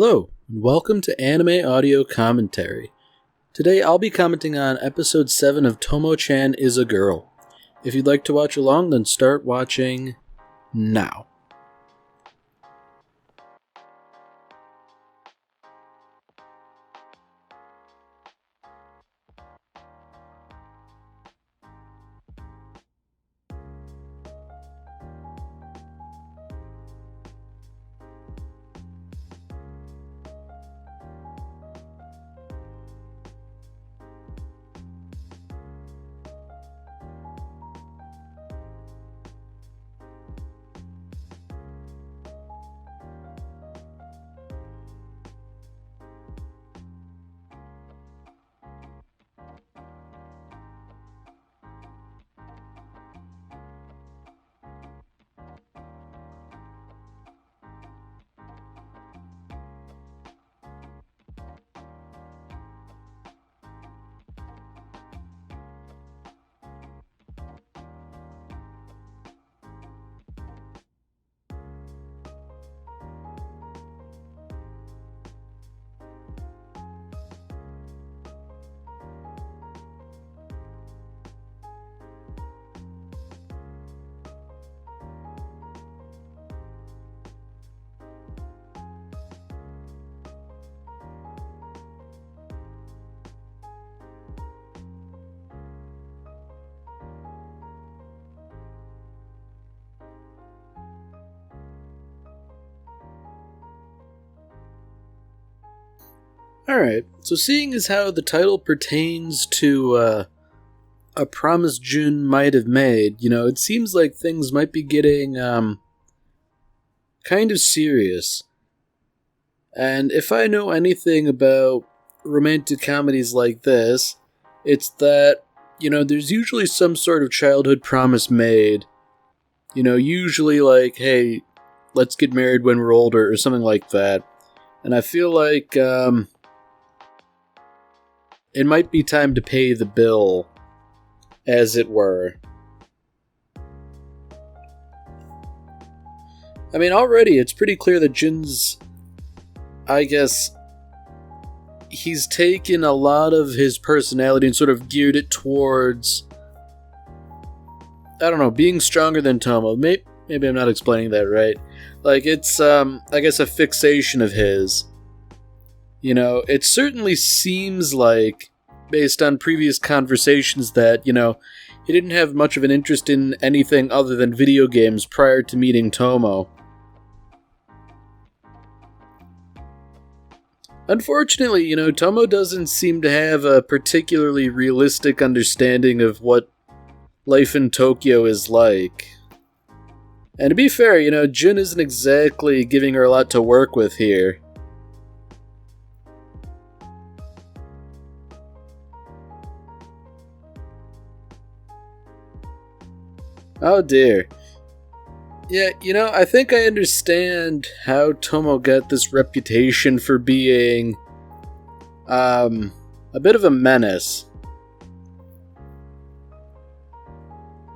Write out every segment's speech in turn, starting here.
Hello, and welcome to Anime Audio Commentary. Today I'll be commenting on Episode 7 of Tomo-Chan is a Girl. If you'd like to watch along, then start watching now. Alright, so seeing as how the title pertains to a promise Jun might have made, it seems like things might be getting kind of serious. And if I know anything about romantic comedies like this, it's that, there's usually some sort of childhood promise made. Usually like, hey, let's get married when we're older, or something like that. And I feel like, it might be time to pay the bill, as it were. I mean, already it's pretty clear that Jun's, he's taken a lot of his personality and sort of geared it towards, being stronger than Tomo. Maybe I'm not explaining that right. Like, it's, a fixation of his. It certainly seems like, based on previous conversations, that, he didn't have much of an interest in anything other than video games prior to meeting Tomo. Unfortunately, Tomo doesn't seem to have a particularly realistic understanding of what life in Tokyo is like. And to be fair, Jun isn't exactly giving her a lot to work with here. Oh dear. Yeah, I think I understand how Tomo got this reputation for being, a bit of a menace.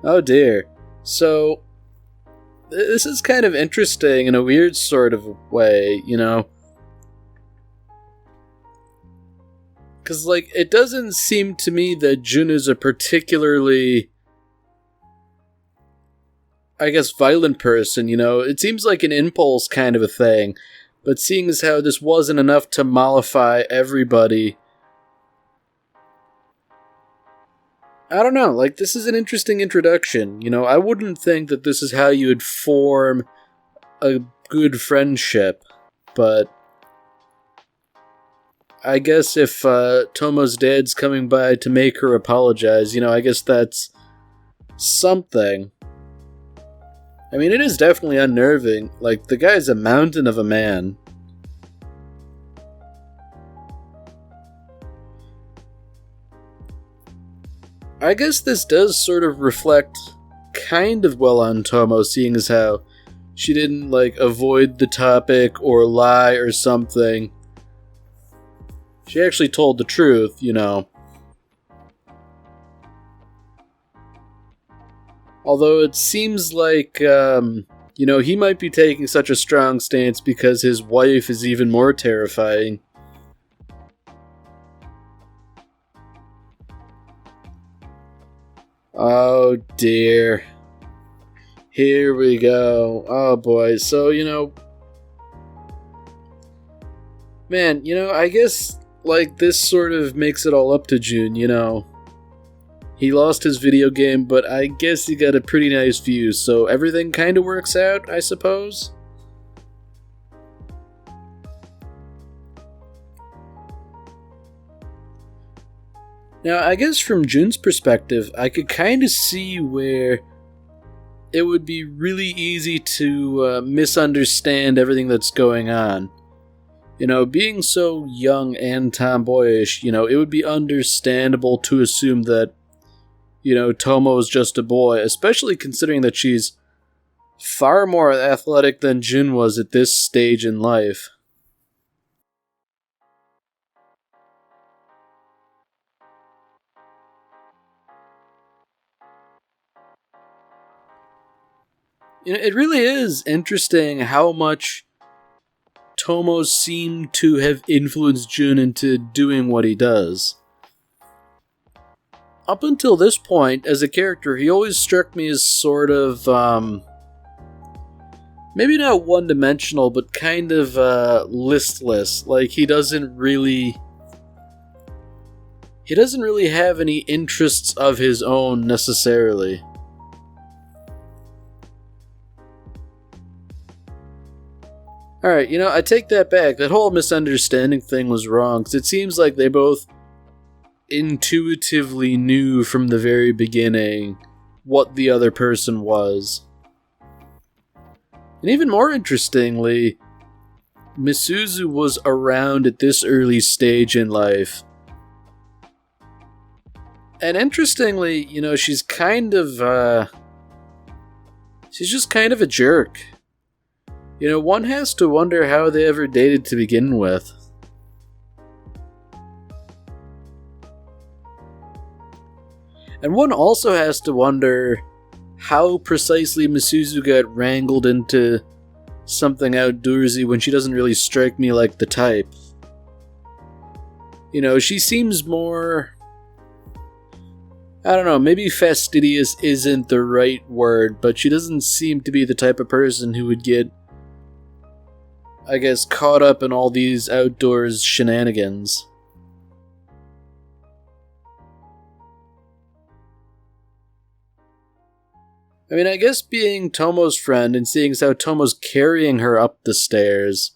Oh dear. So, this is kind of interesting in a weird sort of way, Because, it doesn't seem to me that Jun is a particularly, violent person, It seems like an impulse kind of a thing. But seeing as how this wasn't enough to mollify everybody, I don't know, this is an interesting introduction, I wouldn't think that this is how you would form a good friendship, but I guess if Tomo's dad's coming by to make her apologize, I guess that's something. I mean, it is definitely unnerving. The guy's a mountain of a man. I guess this does sort of reflect kind of well on Tomo, seeing as how she didn't, avoid the topic or lie or something. She actually told the truth, Although it seems like You know, he might be taking such a strong stance because his wife is even more terrifying. Oh dear. Here we go. Oh boy. So, man, I guess, like, this sort of makes it all up to Jun, He lost his video game, but I guess he got a pretty nice view, so everything kind of works out, I suppose? Now, I guess from Jun's perspective, I could kind of see where it would be really easy to misunderstand everything that's going on. Being so young and tomboyish, it would be understandable to assume that, Tomo is just a boy, especially considering that she's far more athletic than Jun was at this stage in life. It really is interesting how much Tomo seemed to have influenced Jun into doing what he does. Up until this point, as a character, he always struck me as sort of, maybe not one-dimensional, but kind of listless. Like, he doesn't really have any interests of his own, necessarily. Alright, I take that back. That whole misunderstanding thing was wrong, because it seems like they both intuitively knew from the very beginning what the other person was. And even more interestingly, Misuzu was around at this early stage in life. And interestingly, she's kind of, she's just kind of a jerk. One has to wonder how they ever dated to begin with. And one also has to wonder how precisely Misuzu got wrangled into something outdoorsy when she doesn't really strike me like the type. She seems more... I don't know, maybe fastidious isn't the right word, but she doesn't seem to be the type of person who would get, I guess, caught up in all these outdoors shenanigans. I mean, I guess being Tomo's friend and seeing as how Tomo's carrying her up the stairs,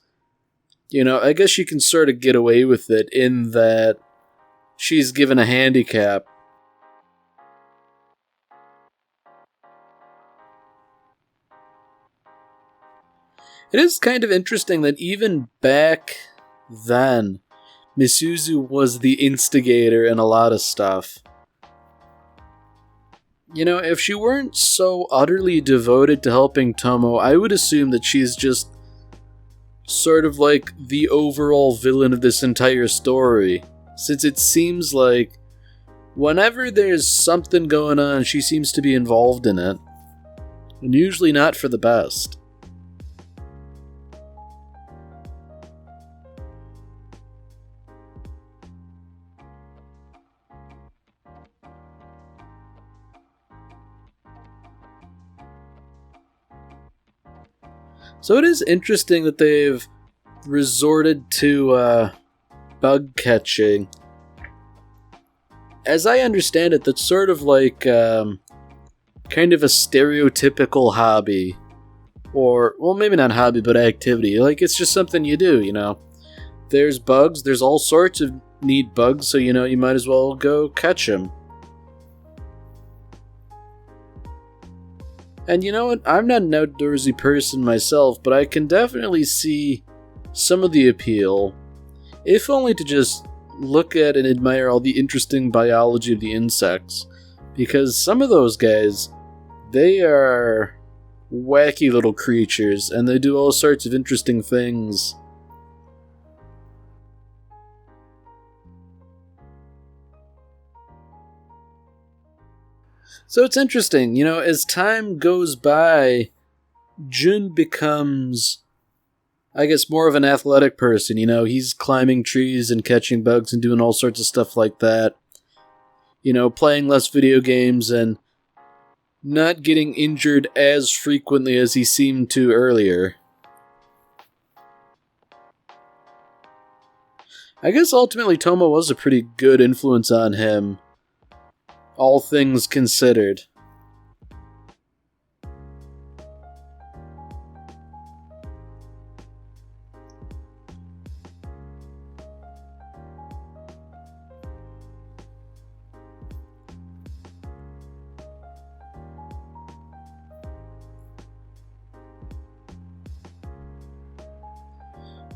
I guess you can sort of get away with it in that she's given a handicap. It is kind of interesting that even back then, Misuzu was the instigator in a lot of stuff. If she weren't so utterly devoted to helping Tomo, I would assume that she's just sort of like the overall villain of this entire story, since it seems like whenever there's something going on, she seems to be involved in it, and usually not for the best. So it is interesting that they've resorted to bug catching. As I understand it, that's sort of like kind of a stereotypical hobby. Or, well, maybe not hobby, but activity. Like, it's just something you do, There's bugs, there's all sorts of neat bugs, so, you might as well go catch them. And you know what? I'm not an outdoorsy person myself, but I can definitely see some of the appeal, if only to just look at and admire all the interesting biology of the insects. Because some of those guys, they are wacky little creatures, and they do all sorts of interesting things. So it's interesting, as time goes by, Jun becomes, I guess, more of an athletic person. You know, he's climbing trees and catching bugs and doing all sorts of stuff like that. You know, playing less video games and not getting injured as frequently as he seemed to earlier. I guess ultimately Tomo was a pretty good influence on him, all things considered.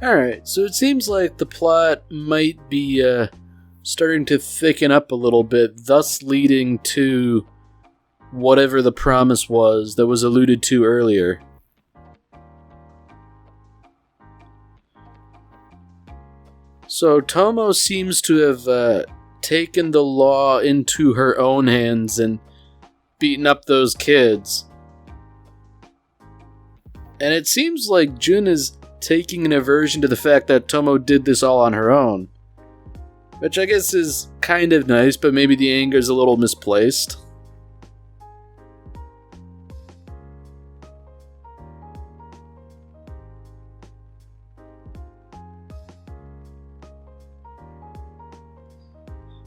Alright, so it seems like the plot might be starting to thicken up a little bit, thus leading to whatever the promise was that was alluded to earlier. So Tomo seems to have taken the law into her own hands and beaten up those kids. And it seems like Jun is taking an aversion to the fact that Tomo did this all on her own. Which I guess is kind of nice, but maybe the anger is a little misplaced.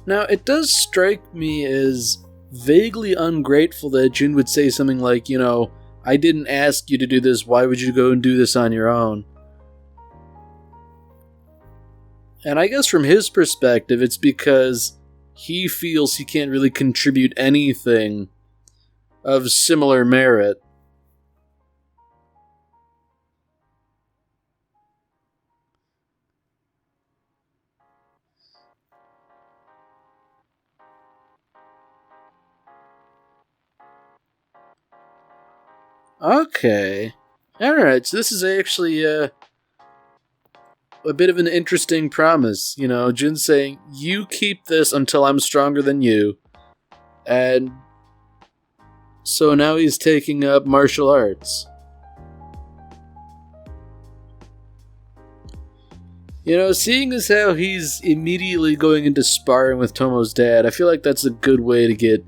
Now, it does strike me as vaguely ungrateful that Jun would say something like, you know, I didn't ask you to do this, why would you go and do this on your own? And I guess from his perspective, it's because he feels he can't really contribute anything of similar merit. Okay. Alright, so this is actually a bit of an interesting promise. You know, Jun saying, you keep this until I'm stronger than you. And so now he's taking up martial arts. You know, seeing as how he's immediately going into sparring with Tomo's dad, I feel like that's a good way to get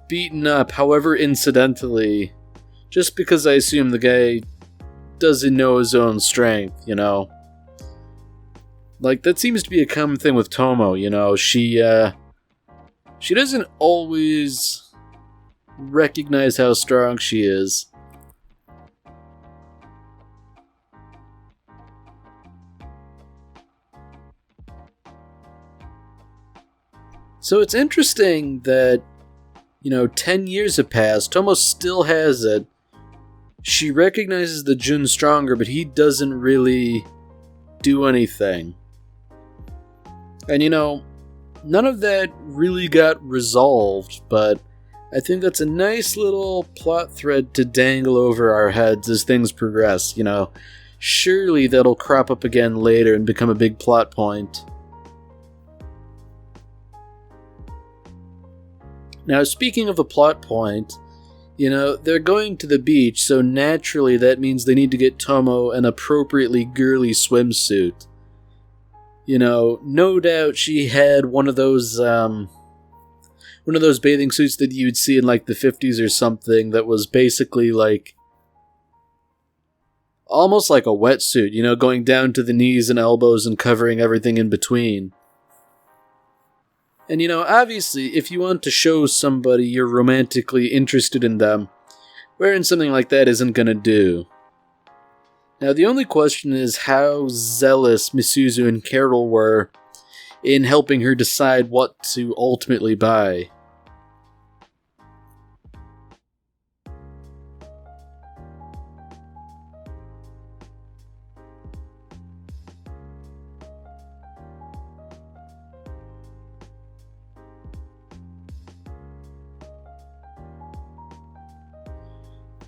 beaten up, however incidentally, just because I assume the guy doesn't know his own strength, you know? Like, that seems to be a common thing with Tomo, you know? She doesn't always recognize how strong she is. So it's interesting that, you know, 10 years have passed, Tomo still has it. She recognizes that Jun's stronger, but he doesn't really do anything. And you know, none of that really got resolved, but I think that's a nice little plot thread to dangle over our heads as things progress, you know. Surely that'll crop up again later and become a big plot point. Now, speaking of a plot point, you know, they're going to the beach, so naturally that means they need to get Tomo an appropriately girly swimsuit. You know, no doubt she had one of those bathing suits that you'd see in like the 50s or something that was basically like almost like a wetsuit, you know, going down to the knees and elbows and covering everything in between. And you know, obviously, if you want to show somebody you're romantically interested in them, wearing something like that isn't gonna do. Now, the only question is how zealous Misuzu and Carol were in helping her decide what to ultimately buy.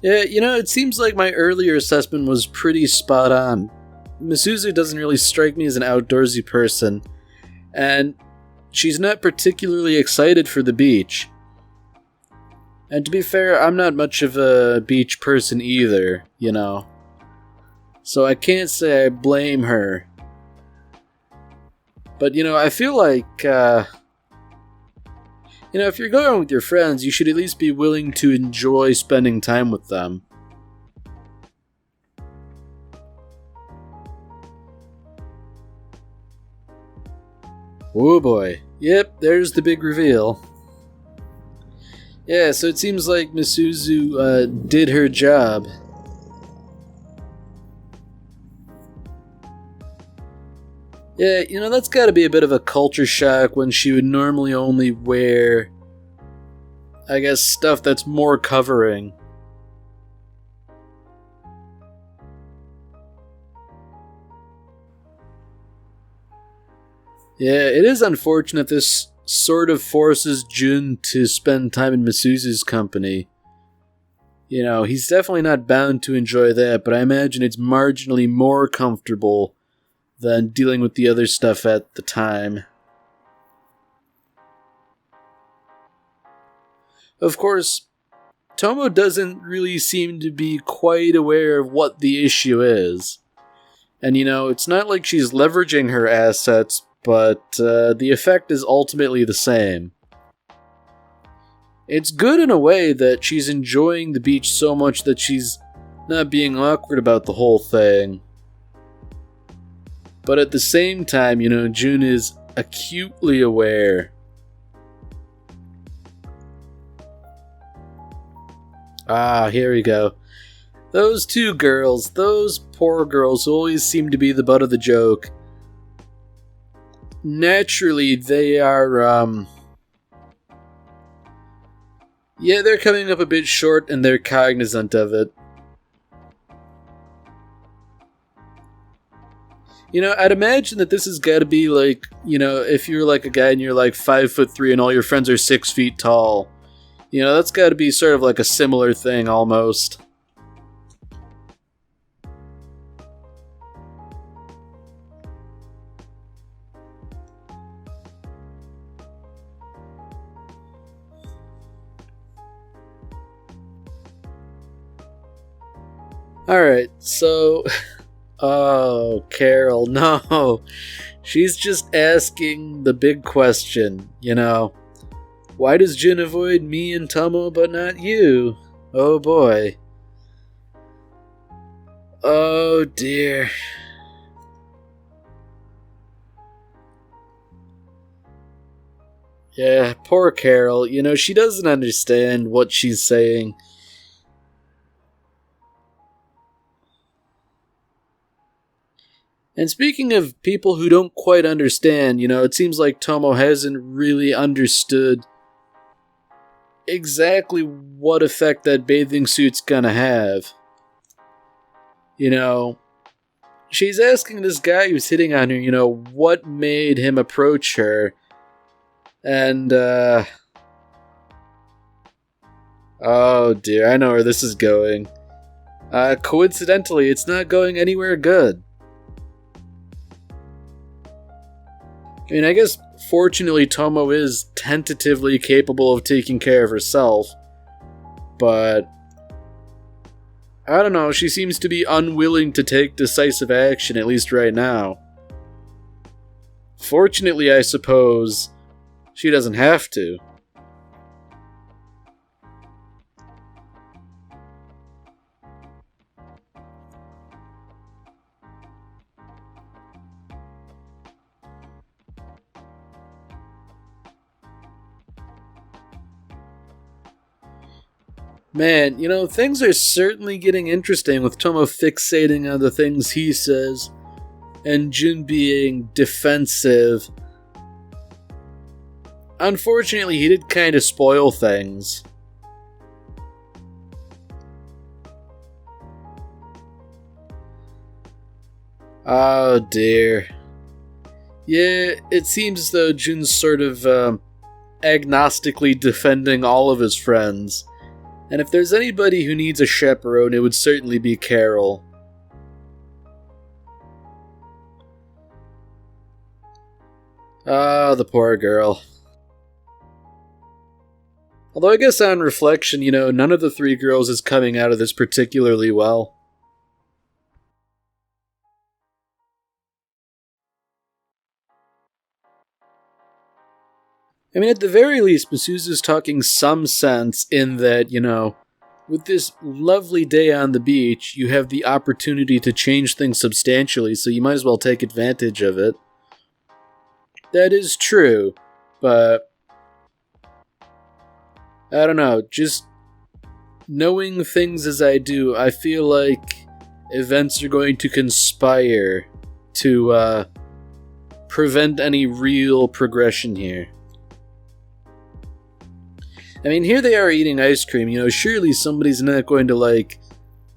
Yeah, you know, it seems like my earlier assessment was pretty spot on. Misuzu doesn't really strike me as an outdoorsy person, and she's not particularly excited for the beach. And to be fair, I'm not much of a beach person either, you know. So I can't say I blame her. But, you know, I feel like, you know, if you're going with your friends, you should at least be willing to enjoy spending time with them. Oh boy. Yep, there's the big reveal. Yeah, so it seems like Misuzu did her job. Yeah, you know, that's gotta be a bit of a culture shock when she would normally only wear, I guess, stuff that's more covering. Yeah, it is unfortunate this sort of forces Jun to spend time in Misuzu's company. You know, he's definitely not bound to enjoy that, but I imagine it's marginally more comfortable than dealing with the other stuff at the time. Of course, Tomo doesn't really seem to be quite aware of what the issue is. And you know, it's not like she's leveraging her assets, but the effect is ultimately the same. It's good in a way that she's enjoying the beach so much that she's not being awkward about the whole thing. But at the same time, you know, Jun is acutely aware. Ah, here we go. Those two girls, those poor girls who always seem to be the butt of the joke. Naturally, they are, yeah, they're coming up a bit short and they're cognizant of it. You know, I'd imagine that this has got to be like, you know, if you're like a guy and you're like 5'3" and all your friends are 6 feet tall. You know, that's got to be sort of like a similar thing almost. Alright, so... Oh, Carol, no. She's just asking the big question, you know. Why does Jin avoid me and Tomo but not you? Oh boy. Oh dear. Yeah, poor Carol. You know, she doesn't understand what she's saying. And speaking of people who don't quite understand, you know, it seems like Tomo hasn't really understood exactly what effect that bathing suit's gonna have. You know, she's asking this guy who's hitting on her, you know, what made him approach her. And, oh dear, I know where this is going. Coincidentally, it's not going anywhere good. I mean, I guess fortunately Tomo is tentatively capable of taking care of herself, but I don't know, she seems to be unwilling to take decisive action, at least right now. Fortunately, I suppose, she doesn't have to. Man, you know, things are certainly getting interesting with Tomo fixating on the things he says, and Jun being defensive. Unfortunately, he did kind of spoil things. Oh dear. Yeah, it seems as though Jun's sort of agnostically defending all of his friends. And if there's anybody who needs a chaperone, it would certainly be Carol. Ah, the poor girl. Although I guess on reflection, none of the three girls is coming out of this particularly well. I mean, at the very least, Masuza's talking some sense in that, with this lovely day on the beach, you have the opportunity to change things substantially, so you might as well take advantage of it. That is true, but I don't know, just knowing things as I do, I feel like events are going to conspire to prevent any real progression here. I mean, here they are eating ice cream, surely somebody's not going to,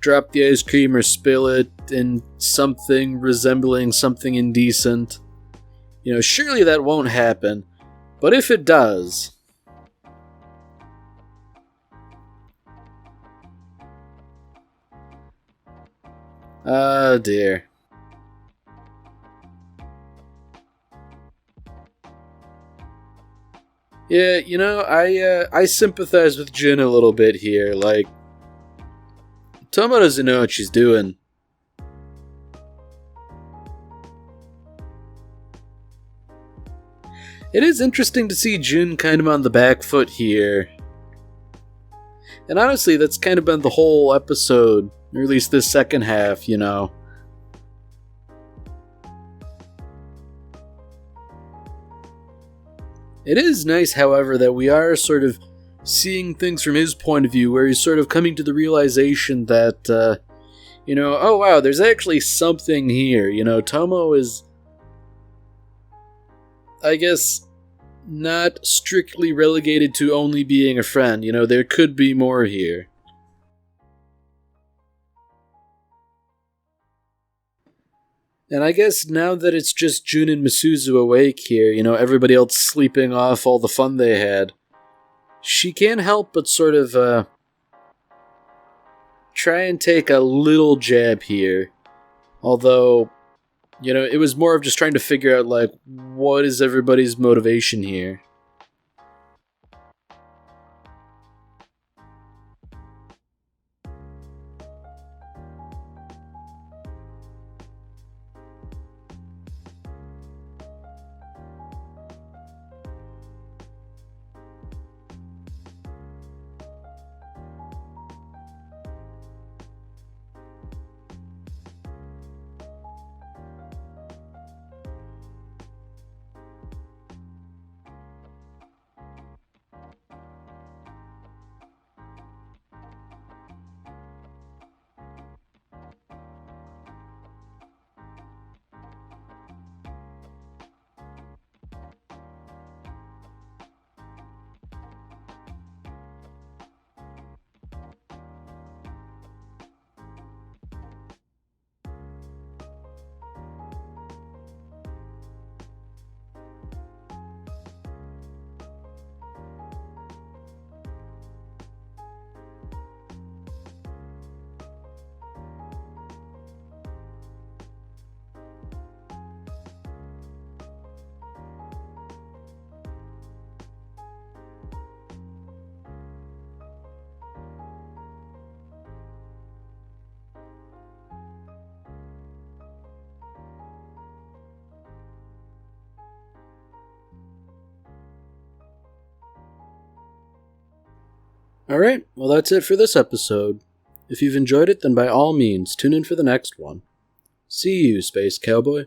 drop the ice cream or spill it in something resembling something indecent. Surely that won't happen. But if it does... Ah, dear. Yeah, I sympathize with Jin a little bit here. Tomo doesn't know what she's doing. It is interesting to see Jin kind of on the back foot here. And honestly, that's kind of been the whole episode, or at least this second half, It is nice, however, that we are sort of seeing things from his point of view, where he's sort of coming to the realization that, oh wow, there's actually something here. Tomo is, I guess, not strictly relegated to only being a friend. There could be more here. And I guess now that it's just Jun and Masuzu awake here, everybody else sleeping off all the fun they had, she can't help but sort of, try and take a little jab here. Although, it was more of just trying to figure out, what is everybody's motivation here. Alright, well that's it for this episode. If you've enjoyed it, then by all means, tune in for the next one. See you, Space Cowboy.